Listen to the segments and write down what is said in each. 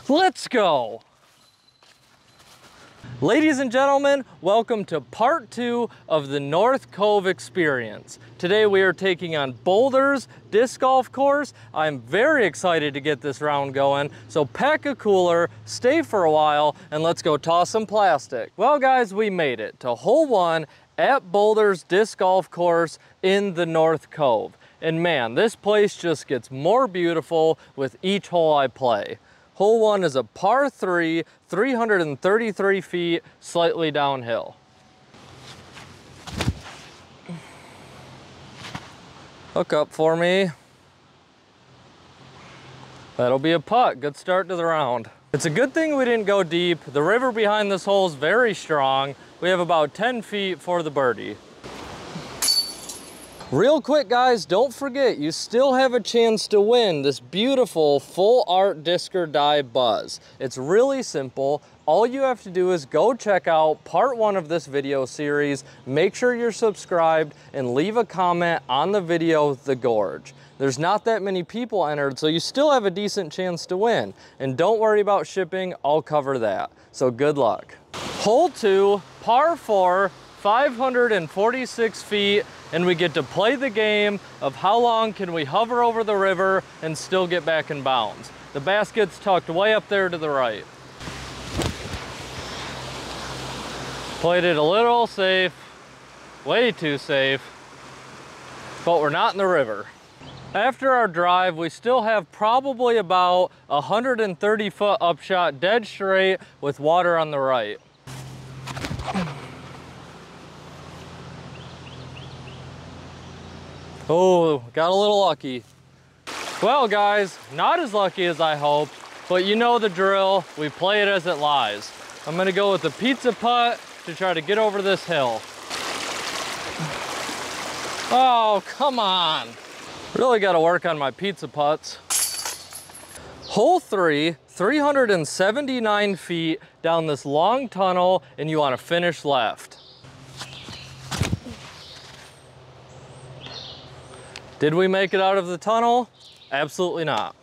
Let's go. Ladies and gentlemen, welcome to part 2 of the North Cove experience. Today we are taking on Boulders disc golf course. I'm very excited to get this round going, so pack a cooler, stay for a while, and let's go toss some plastic. Well guys, we made it to hole 1 at Boulders disc golf course in the North Cove. And man, this place just gets more beautiful with each hole I play. Hole 1 is a par 3, 333 feet, slightly downhill. Hook up for me. That'll be a putt. Good start to the round. It's a good thing we didn't go deep. The river behind this hole is very strong. We have about 10 feet for the birdie. Real quick guys, don't forget you still have a chance to win this beautiful full art disc or die buzz. It's really simple. All you have to do is go check out part 1 of this video series, make sure you're subscribed, and leave a comment on the video, The Gorge. There's not that many people entered, so you still have a decent chance to win. And don't worry about shipping, I'll cover that. So good luck. Hole 2, par 4, 546 feet, and we get to play the game of how long can we hover over the river and still get back in bounds. The basket's tucked way up there to the right. Played it a little safe, way too safe, but we're not in the river. After our drive, we still have probably about 130 foot upshot dead straight with water on the right. Oh, got a little lucky. Well guys, not as lucky as I hoped, but you know the drill. We play it as it lies. I'm gonna go with the pizza putt to try to get over this hill. Oh, come on. Really gotta work on my pizza putts. Hole 3, 379 feet down this long tunnel, and you wanna finish left. Did we make it out of the tunnel? Absolutely not.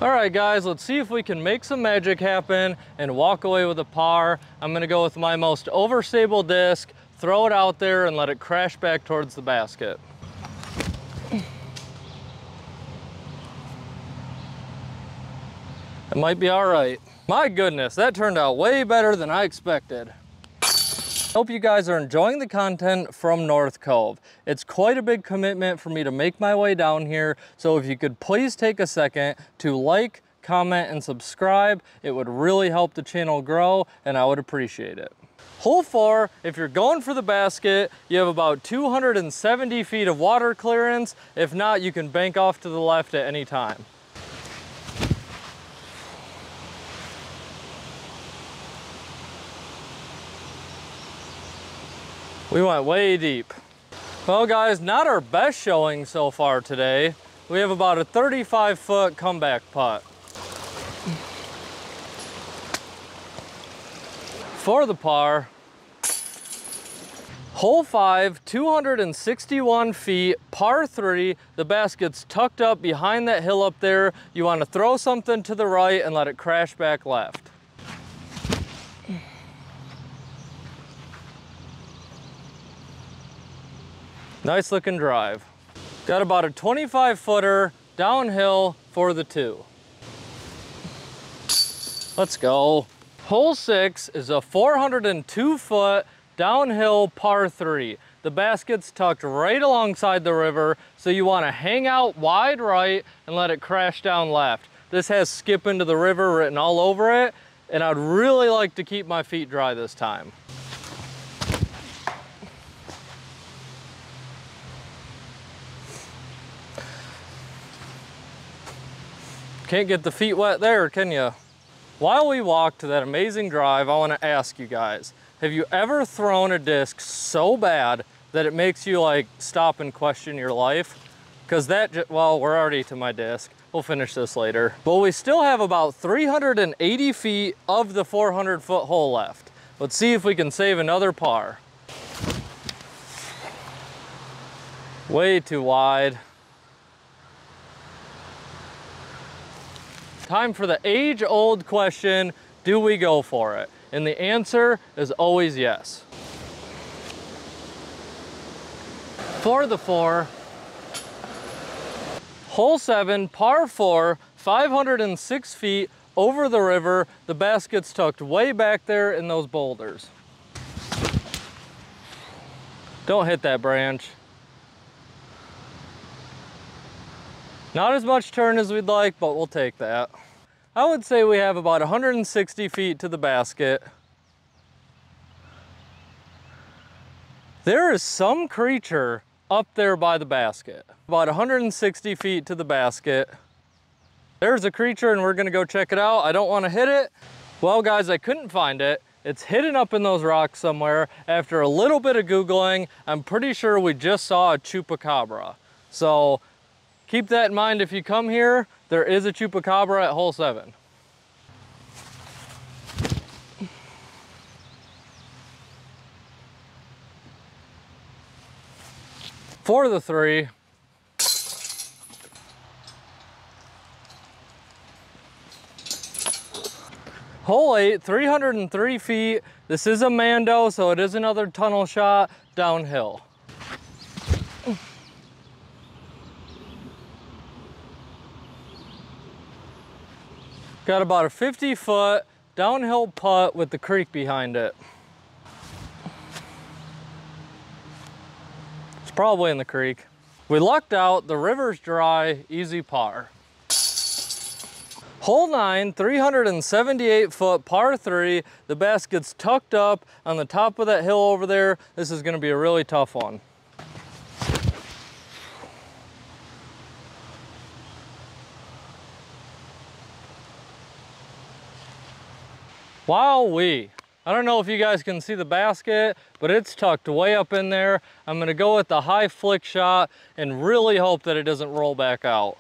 All right guys, let's see if we can make some magic happen and walk away with a par. I'm gonna go with my most overstable disc, throw it out there and let it crash back towards the basket. It might be all right. My goodness, that turned out way better than I expected. Hope you guys are enjoying the content from North Cove. It's quite a big commitment for me to make my way down here, so if you could please take a second to like, comment, and subscribe, it would really help the channel grow, and I would appreciate it. Hole 4, if you're going for the basket, you have about 270 feet of water clearance. If not, you can bank off to the left at any time. We went way deep. Well guys, not our best showing so far today. We have about a 35 foot comeback putt. For the par, hole 5, 261 feet, par 3. The basket's tucked up behind that hill up there. You want to throw something to the right and let it crash back left. Nice looking drive. Got about a 25 footer downhill for the 2. Let's go. Hole 6 is a 402 foot downhill par 3. The basket's tucked right alongside the river, so you want to hang out wide right and let it crash down left. This has skip into the river written all over it, and I'd really like to keep my feet dry this time. Can't get the feet wet there, can you? While we walk to that amazing drive, I want to ask you guys, have you ever thrown a disc so bad that it makes you like stop and question your life? Because well, we're already to my disc. We'll finish this later. But we still have about 380 feet of the 400 foot hole left. Let's see if we can save another par. Way too wide. Time for the age-old question, do we go for it? And the answer is always yes. For the 4, hole 7, par 4, 506 feet over the river. The basket's tucked way back there in those boulders. Don't hit that branch. Not as much turn as we'd like, but we'll take that. I would say we have about 160 feet to the basket. There is some creature up there by the basket. About 160 feet to the basket. There's a creature and we're gonna go check it out. I don't wanna hit it. Well guys, I couldn't find it. It's hidden up in those rocks somewhere. After a little bit of Googling, I'm pretty sure we just saw a Chupacabra. So keep that in mind if you come here. There is a Chupacabra at hole 7. For the 3, hole 8, 303 feet. This is a Mando, so it is another tunnel shot downhill. Got about a 50-foot downhill putt with the creek behind it. It's probably in the creek. We lucked out, the river's dry, easy par. Hole 9, 378 foot par 3. The basket's tucked up on the top of that hill over there. This is gonna be a really tough one. Wowee. I don't know if you guys can see the basket, but it's tucked way up in there. I'm gonna go with the high flick shot and really hope that it doesn't roll back out.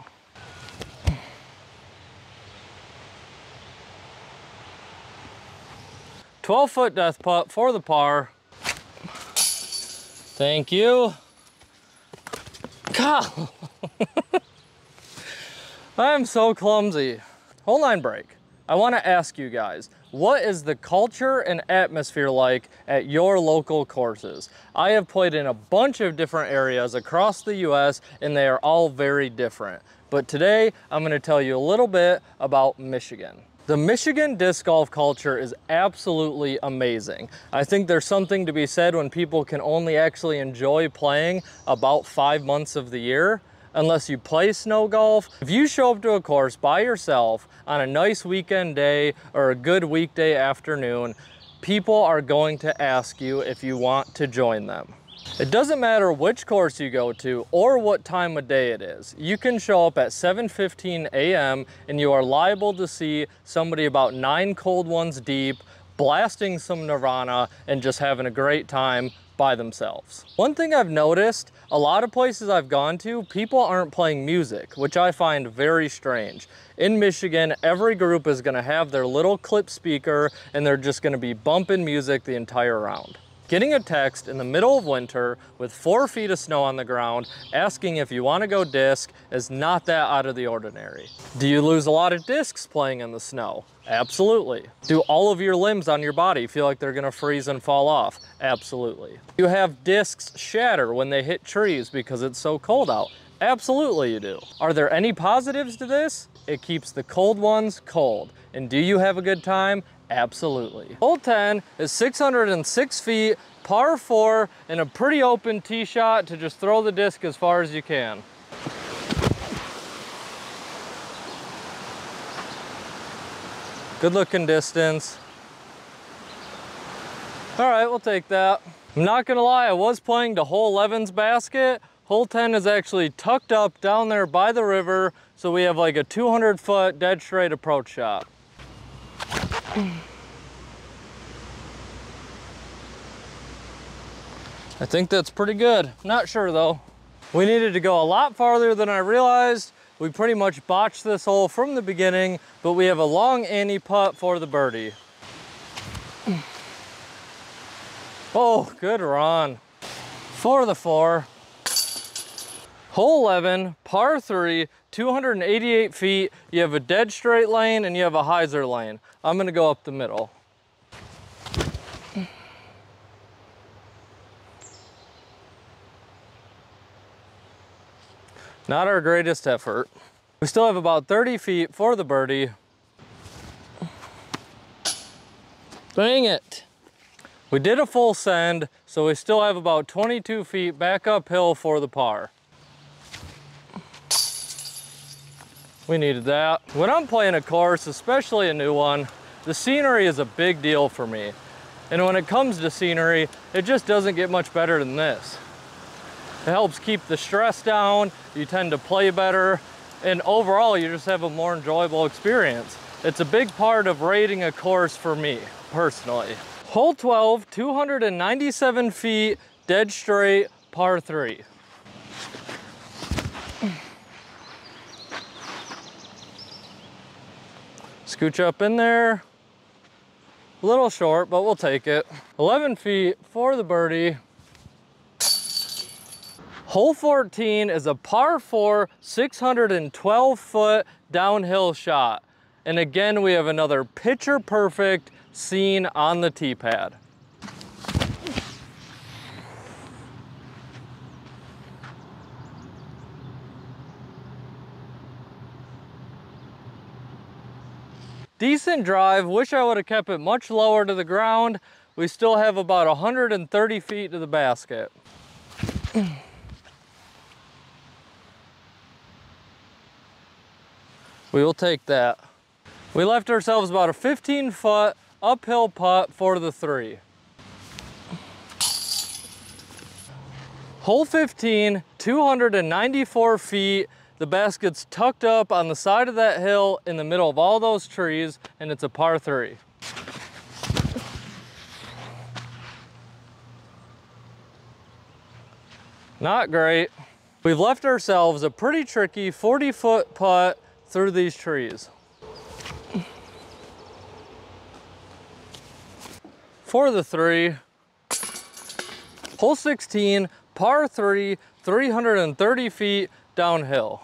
"12-foot death putt for the par." Thank you. God. I am so clumsy. Hole 9 break. I want to ask you guys, what is the culture and atmosphere like at your local courses? I have played in a bunch of different areas across the US and they are all very different. But today I'm going to tell you a little bit about Michigan. The Michigan disc golf culture is absolutely amazing. I think there's something to be said when people can only actually enjoy playing about 5 months of the year. Unless you play snow golf. If you show up to a course by yourself on a nice weekend day or a good weekday afternoon, people are going to ask you if you want to join them. It doesn't matter which course you go to or what time of day it is. You can show up at 7:15 a.m. and you are liable to see somebody about 9 cold ones deep, blasting some Nirvana and just having a great time by themselves. One thing I've noticed, a lot of places I've gone to, people aren't playing music, which I find very strange. In Michigan, every group is gonna have their little clip speaker and they're just gonna be bumping music the entire round. Getting a text in the middle of winter with 4 feet of snow on the ground asking if you want to go disc is not that out of the ordinary. Do you lose a lot of discs playing in the snow? Absolutely. Do all of your limbs on your body feel like they're gonna freeze and fall off? Absolutely. You have discs shatter when they hit trees because it's so cold out? Absolutely you do. Are there any positives to this? It keeps the cold ones cold. And do you have a good time? Absolutely. Hole 10 is 606 feet, par 4, and a pretty open tee shot to just throw the disc as far as you can. Good looking distance. All right, we'll take that. I'm not gonna lie, I was playing to hole 11's basket. Hole 10 is actually tucked up down there by the river, so we have like a 200-foot dead straight approach shot. I think that's pretty good. Not sure though. We needed to go a lot farther than I realized. We pretty much botched this hole from the beginning, but we have a long ante putt for the birdie. Oh, good run. For the 4. Hole 11, par 3, 288 feet. You have a dead straight lane and you have a hyzer lane. I'm gonna go up the middle. Not our greatest effort. We still have about 30 feet for the birdie. Dang it. We did a full send, so we still have about 22 feet back uphill for the par. We needed that. When I'm playing a course, especially a new one, the scenery is a big deal for me. And when it comes to scenery, it just doesn't get much better than this. It helps keep the stress down, you tend to play better, and overall you just have a more enjoyable experience. It's a big part of rating a course for me, personally. Hole 12, 297 feet, dead straight, par 3. Scooch up in there. A little short, but we'll take it. 11 feet for the birdie. Hole 14 is a par 4, 612 foot downhill shot. And again, we have another picture perfect scene on the tee pad. Decent drive, wish I would have kept it much lower to the ground. We still have about 130 feet to the basket. We will take that. We left ourselves about a 15-foot uphill putt for the 3. Hole 15, 294 feet. The basket's tucked up on the side of that hill in the middle of all those trees, and it's a par 3. Not great. We've left ourselves a pretty tricky 40-foot putt through these trees. For the 3, hole 16, par 3, 330 feet downhill.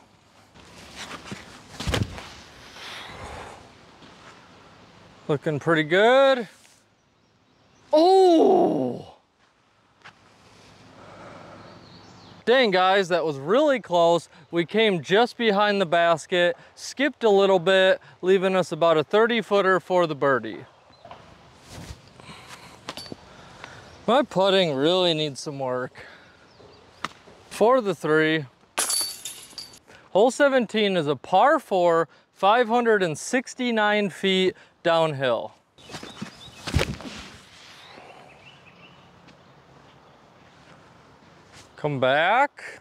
Looking pretty good. Oh! Dang guys, that was really close. We came just behind the basket, skipped a little bit, leaving us about a 30-footer for the birdie. My putting really needs some work. For the 3, hole 17 is a par 4, 569 feet downhill. Come back.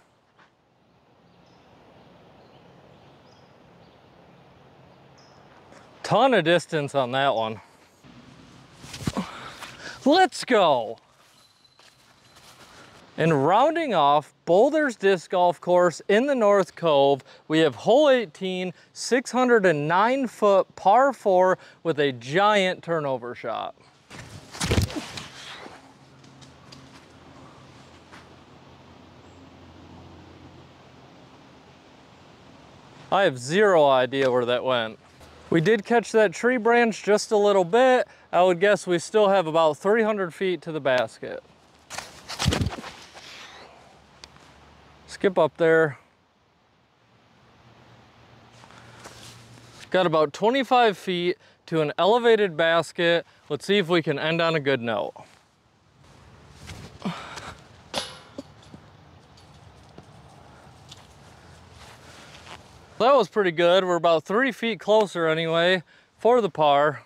Ton of distance on that one. Let's go. And rounding off Boulders Disc Golf Course in the North Cove, we have hole 18, 609 foot par 4 with a giant turnover shot. I have zero idea where that went. We did catch that tree branch just a little bit. I would guess we still have about 300 feet to the basket. Skip up there. Got about 25 feet to an elevated basket. Let's see if we can end on a good note. That was pretty good. We're about 3 feet closer anyway for the par.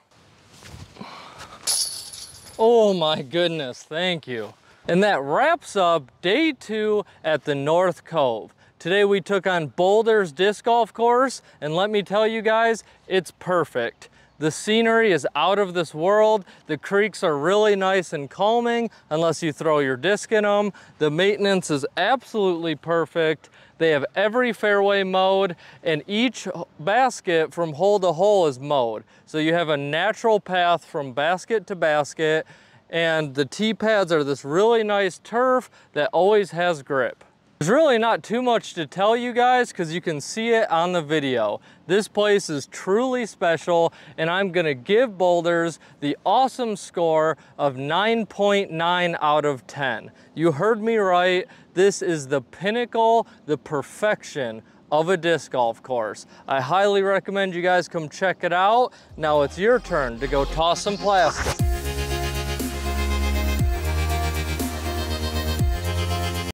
Oh my goodness, thank you. And that wraps up day 2 at the North Cove. Today we took on Boulders Disc Golf Course, and let me tell you guys, it's perfect. The scenery is out of this world. The creeks are really nice and calming unless you throw your disc in them. The maintenance is absolutely perfect. They have every fairway mowed, and each basket from hole to hole is mowed. So you have a natural path from basket to basket, and the tee pads are this really nice turf that always has grip. There's really not too much to tell you guys because you can see it on the video. This place is truly special, and I'm gonna give Boulders the awesome score of 9.9 out of 10. You heard me right. This is the pinnacle, the perfection of a disc golf course. I highly recommend you guys come check it out. Now it's your turn to go toss some plastic.